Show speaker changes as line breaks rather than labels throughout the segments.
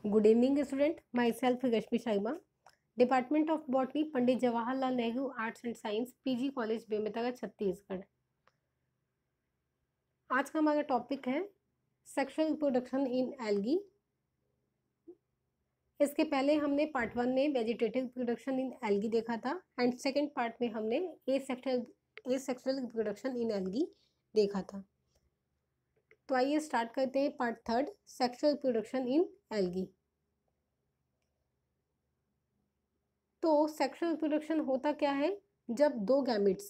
Good evening, student. Myself Rashmi Sharma, Department of Botany, Pandit Jawaharlal Nehru arts and science, PG college Bemetara, Chhattisgarh. आज का हमारा topic है sexual reproduction in algae. इसके पहले हमने पार्ट 1 में वेजिटेटिव रिप्रोडक्शन इन एल्गी देखा था एंड सेकेंड पार्ट में हमने एसेक्सुअल रिप्रोडक्शन इन एल्गी देखा था। तो आइए स्टार्ट करते हैं part 3, sexual reproduction in algae. तो सेक्सुअल रिप्रोडक्शन होता क्या है? जब दो गैमिट,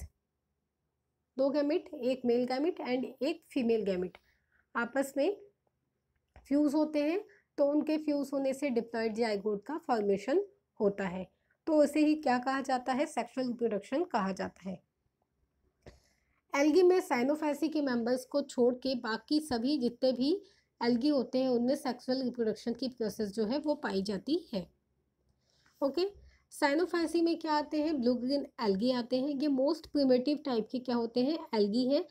एक मेल गैमिट एंड एक फीमेल गैमिट आपस में फ्यूज होते हैं, तो उनके फ्यूज होने से डिप्लॉइड जाइगोट का फॉर्मेशन होता है। तो उसे ही क्या कहा जाता है? सेक्सुअल रिप्रोडक्शन कहा जाता है। एल्गी में साइनोफैसी के मेंबर्स को छोड़ के बाकी सभी जितने भी एल्गी होते हैं उनमें सेक्सुअल रिप्रोडक्शन की प्रोसेस जो है वो पाई जाती है। ओके, साइनोफैसी में क्या आते हैं? ब्लू ग्रीन एल्गी आते हैं। ये मोस्ट प्रिमिटिव टाइप के क्या होते हैं? एल्गी हैं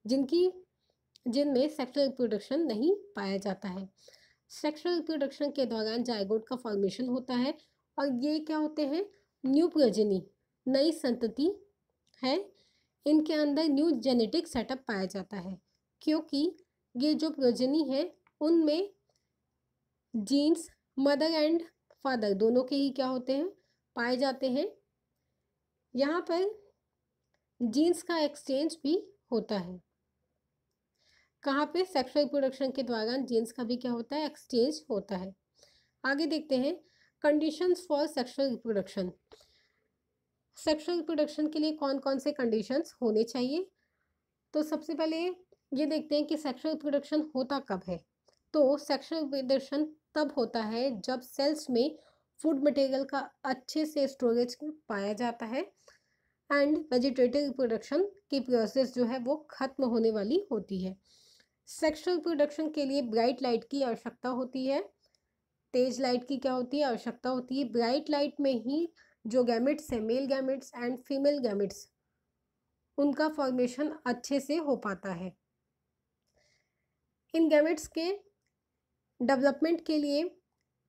जिनमें सेक्सुअल रिप्रोडक्शन नहीं पाया जाता है। सेक्सुअल रिप्रोडक्शन के दौरान जाइगोट का फॉर्मेशन होता है और ये क्या होते हैं? न्यू प्रोजेनी, नई संतति है। इनके अंदर न्यू जेनेटिक सेटअप पाया जाता है क्योंकि ये जो प्रोजेनी है उनमें जीन्स मदर एंड फादर दोनों के ही क्या होते हैं? पाए जाते हैं। यहाँ पर जीन्स का एक्सचेंज भी होता है। कहाँ पे? सेक्सुअल रिप्रोडक्शन के दौरान जीन्स का भी क्या होता है? एक्सचेंज होता है। आगे देखते हैं conditions for sexual reproduction. Sexual reproduction के लिए कौन कौन से कंडीशंस होने चाहिए? तो सबसे पहले ये देखते हैं कि सेक्सुअल रिप्रोडक्शन होता कब है। तो सेक्सुअल रिप्रोडक्शन तब होता है जब सेल्स में फूड मटेरियल का अच्छे से स्टोरेज पाया जाता है एंड वेजिटेटिव रिप्रोडक्शन की प्रोसेस जो है वो खत्म होने वाली होती है। सेक्सुअल रिप्रोडक्शन के लिए ब्राइट लाइट की आवश्यकता होती है। तेज लाइट की क्या होती है? आवश्यकता होती है। ब्राइट लाइट में ही जो गैमेट्स हैं, male gametes and female gametes, उनका फॉर्मेशन अच्छे से हो पाता है। इन गैमेट्स के डेवलपमेंट के लिए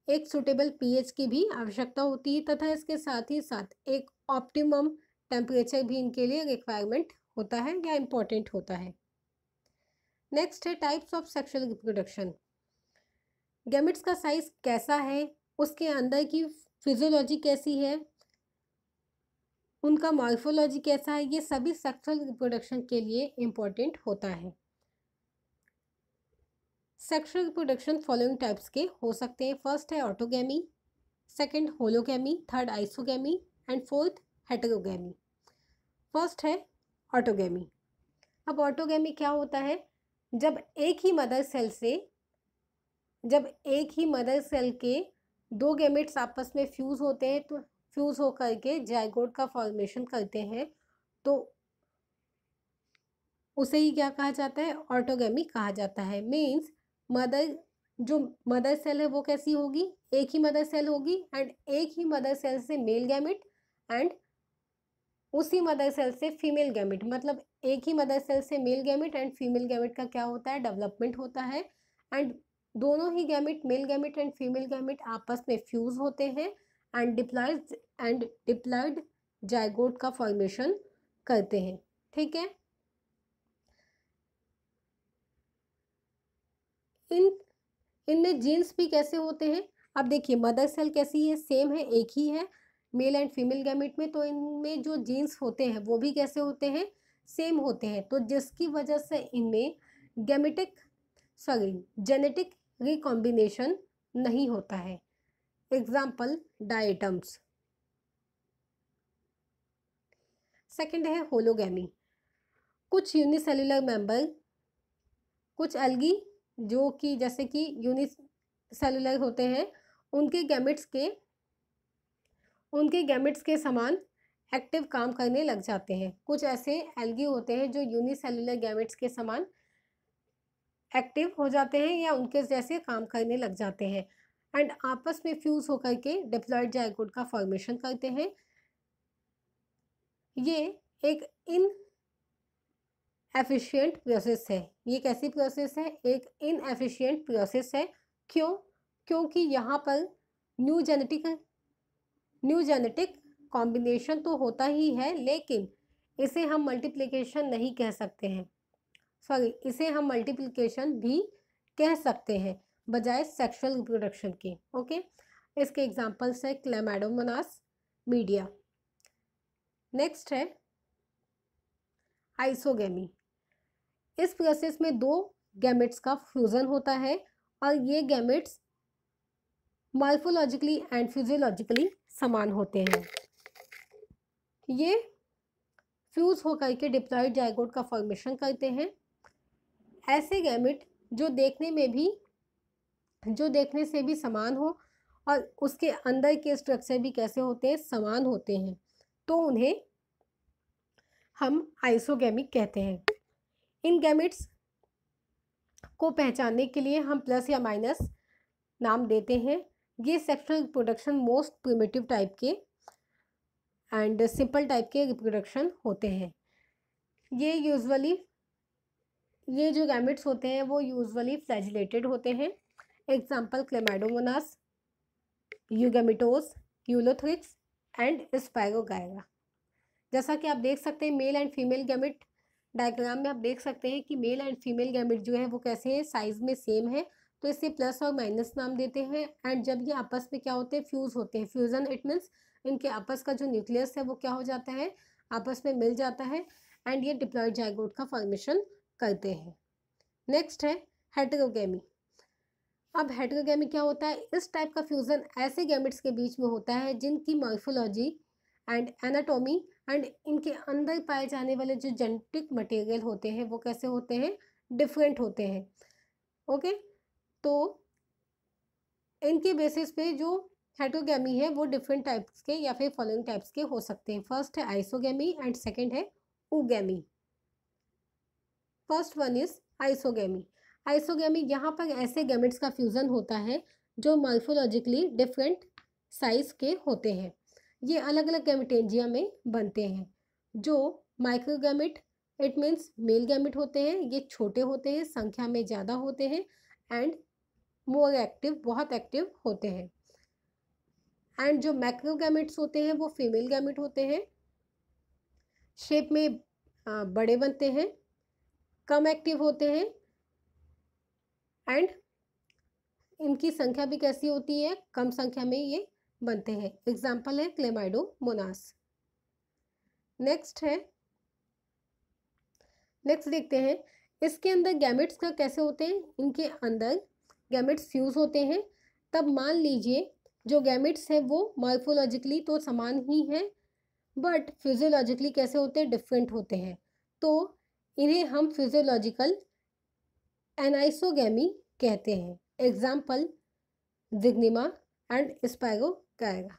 एक सुटेबल पीएच की भी आवश्यकता होती है तथा इसके साथ ही साथ एक ऑप्टिमम टेम्परेचर भी इनके लिए रिक्वायरमेंट होता है या इम्पोर्टेंट होता है। नेक्स्ट है types of sexual reproduction. Gametes का साइज कैसा है, उसके अंदर की फिजियोलॉजी कैसी है, उनका मॉर्फोलॉजी कैसा है, ये सभी सेक्सुअल रिप्रोडक्शन के लिए इम्पोर्टेंट होता है। सेक्सुअल रिप्रोडक्शन फॉलोइंग टाइप्स के हो सकते हैं। फर्स्ट है autogamy, second hologamy, third isogamy and fourth हेटेरोगैमी। First है ऑटोगैमी। अब ऑटोगैमी क्या होता है? जब एक ही मदर सेल के दो गैमेट्स आपस में फ्यूज होते हैं, तो फ्यूज होकर के जाइगोट का फॉर्मेशन करते हैं, तो उसे ही क्या कहा जाता है? ऑटोगैमी कहा जाता है। मीन्स जो मदर सेल है वो कैसी होगी? एक ही मदर सेल होगी एंड एक ही मदर सेल से मेल गैमेट एंड उसी मदर सेल से फीमेल गैमेट, मतलब एक ही मदर सेल से male gamete and female gamete का क्या होता है? डेवलपमेंट होता है एंड दोनों ही gamete, male gamete and female gamete आपस में फ्यूज होते हैं एंड डिप्लॉइड जाइगोट का फॉर्मेशन करते हैं। ठीक है, इनमें जीन्स भी कैसे होते हैं? अब देखिए मदर सेल कैसी है? सेम है, एक ही है मेल एंड फीमेल गैमेट में, तो इनमें जो जीन्स होते हैं वो भी कैसे होते हैं? सेम होते हैं। तो जिसकी वजह से इनमें जेनेटिक रिकॉम्बिनेशन नहीं होता है। Example diatoms. सेकंड है होलोगैमी। कुछ यूनिसेलुलर मेंबर, कुछ एल्गी जो कि जैसे कि यूनिसेलुलर होते हैं, उनके गैमेट्स के समान एक्टिव काम करने लग जाते हैं। कुछ ऐसे एल्गी होते हैं जो यूनिसेलुलर गैमेट्स के समान एक्टिव हो जाते हैं या उनके जैसे काम करने लग जाते हैं एंड आपस में फ्यूज होकर के डिप्लॉइड जाइगोट का फॉर्मेशन करते हैं। ये एक इनएफिशिएंट प्रोसेस है। ये कैसी प्रोसेस है? एक इनएफिशिएंट प्रोसेस है। क्यों? क्योंकि यहाँ पर न्यू जेनेटिक कॉम्बिनेशन तो होता ही है, लेकिन इसे हम मल्टीप्लिकेशन नहीं कह सकते हैं, सॉरी, इसे हम मल्टीप्लिकेशन भी कह सकते हैं बजाय सेक्सुअल रिप्रोडक्शन के। ओके, इसके एग्जांपल्स है क्लेमाइडोमोनास, मीडिया। नेक्स्ट है आइसोगेमी। इस प्रोसेस में दो गैमेट्स का फ्यूजन होता है और ये गैमेट्स मॉर्फोलॉजिकली एंड फिजियोलॉजिकली समान होते हैं। ये फ्यूज होकर के डिप्लॉइड जाइगोट का फॉर्मेशन करते हैं। ऐसे गैमेट जो देखने से भी समान हो और उसके अंदर के स्ट्रक्चर भी कैसे होते हैं, समान होते हैं, तो उन्हें हम आइसोगेमिक कहते हैं। इन गैमेट्स को पहचानने के लिए हम प्लस या माइनस नाम देते हैं। ये sexual reproduction most primitive type के एंड सिंपल टाइप के रिप्रोडक्शन होते हैं। ये जो गैमेट्स होते हैं वो यूजुअली फ्लैजिलेटेड होते हैं। एग्जाम्पल क्लेमाइडोमोनास, यूगेमिटोस, यूलोथ्रिक्स एंड स्पाइरोगायरा। जैसा कि आप देख सकते हैं male and female gamete diagram में आप देख सकते हैं कि मेल एंड फीमेल गैमेट जो है वो कैसे हैं, साइज में सेम है, तो इसे प्लस और माइनस नाम देते हैं। एंड जब ये आपस में क्या होते हैं, फ्यूज होते हैं, फ्यूजन इट मीन्स इनके आपस का जो न्यूक्लियस है वो क्या हो जाता है, आपस में मिल जाता है एंड ये डिप्लॉइड जाइगोट का फॉर्मेशन करते हैं। नेक्स्ट है हेटेरोगेमी। अब हेटेरोगेमी क्या होता है, इस टाइप का फ्यूजन ऐसे गैमेट्स के बीच में होता है जिनकी मॉर्फोलॉजी एंड एनाटॉमी एंड इनके अंदर पाए जाने वाले जो जेनेटिक मटेरियल होते हैं वो कैसे होते हैं, डिफरेंट होते हैं। ओके, तो इनके बेसिस पे जो हेटेरोगेमी है वो डिफरेंट टाइप्स के या फिर फॉलोइंग टाइप्स के हो सकते हैं। फर्स्ट है आइसोगेमी एंड सेकंड है ooगेमी। First one is isogamy. Isogamy यहाँ पर ऐसे गैमेट्स का फ्यूजन होता है जो मॉर्फोलॉजिकली डिफरेंट साइज के होते हैं। ये अलग अलग गैमेटेंजिया में बनते हैं। जो माइक्रोगैमेट इट मीन्स मेल गैमेट होते हैं, ये छोटे होते हैं, संख्या में ज़्यादा होते हैं एंड मोर एक्टिव, बहुत एक्टिव होते हैं। एंड जो मैक्रोगैमेट्स होते हैं वो फीमेल गैमेट होते हैं, शेप में बड़े बनते हैं, कम एक्टिव होते हैं एंड इनकी संख्या भी कैसी होती है, कम संख्या में ये बनते हैं। एग्जाम्पल है क्लेमाइडोमोनास। नेक्स्ट देखते हैं इसके अंदर गैमेट्स का कैसे होते हैं। इनके अंदर गैमेट्स फ्यूज होते हैं, तब मान लीजिए जो गैमेट्स हैं वो मॉर्फोलॉजिकली तो समान ही हैं बट फिजियोलॉजिकली कैसे होते हैं, डिफरेंट होते हैं, तो इन्हें हम फिजियोलॉजिकल एनाइसोगेमी कहते हैं। Example Zygnema and Spirogyra.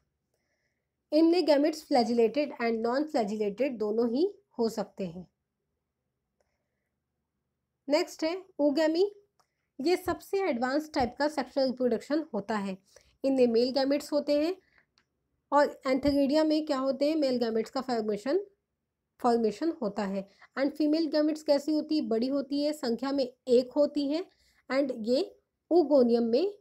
इनमें gametes flagellated and non flagellated दोनों ही हो सकते हैं। नेक्स्ट है ooगेमी। ये सबसे एडवांस टाइप का सेक्सुअल रिप्रोडक्शन होता है। इनमें मेल गैमेट्स होते हैं और एंथेरिडिया में क्या होते हैं, मेल गैमेट्स का फॉर्मेशन होता है। एंड फीमेल गैमेट्स कैसी होती है, बड़ी होती है, संख्या में एक होती है एंड ये ooगोनियम में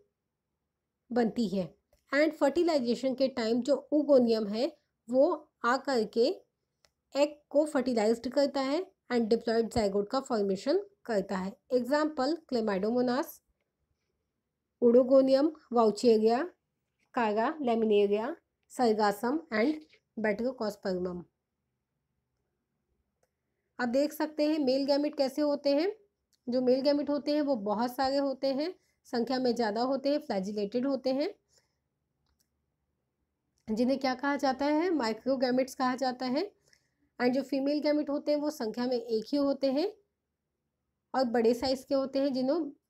बनती है। एंड फर्टिलाइजेशन के टाइम जो ooगोनियम है वो आकर के एग को फर्टिलाइज्ड करता है एंड डिप्लॉइड जाइगोट का फॉर्मेशन करता है। एग्जाम्पल क्लेमाइडोमोनास, ooगोनियम, वाउचेरिया, कारा, लेमिनेरिया, सरगासम एंड बैट्रोकॉस्पर्मम। अब देख सकते हैं मेल गैमेट कैसे होते हैं। जो मेल गैमेट होते हैं वो बहुत सारे होते हैं, संख्या में ज़्यादा होते हैं, फ्लैजिलेटेड होते हैं, जिन्हें क्या कहा जाता है, माइक्रोगैमेट्स कहा जाता है। एंड जो फीमेल गैमेट होते हैं वो संख्या में एक ही होते हैं और बड़े साइज के होते हैं,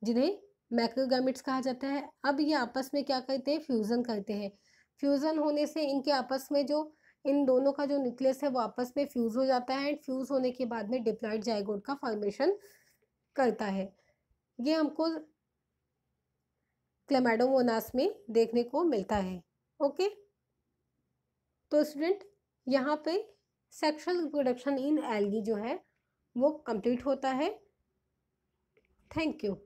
जिन्हें मैक्रोगैमेट्स कहा जाता है। अब ये आपस में क्या करते हैं, फ्यूज़न करते हैं। फ्यूज़न होने से इनके आपस में जो इन दोनों का जो न्यूक्लियस है वो आपस में फ्यूज़ हो जाता है एंड फ्यूज़ होने के बाद में डिप्लॉइड जाइगोट का फॉर्मेशन करता है। ये हमको क्लेमाइडोमोनास में देखने को मिलता है। ओके, तो स्टूडेंट यहाँ पे सेक्सुअल रिप्रोडक्शन इन एल्गी जो है वो कंप्लीट होता है। Thank you.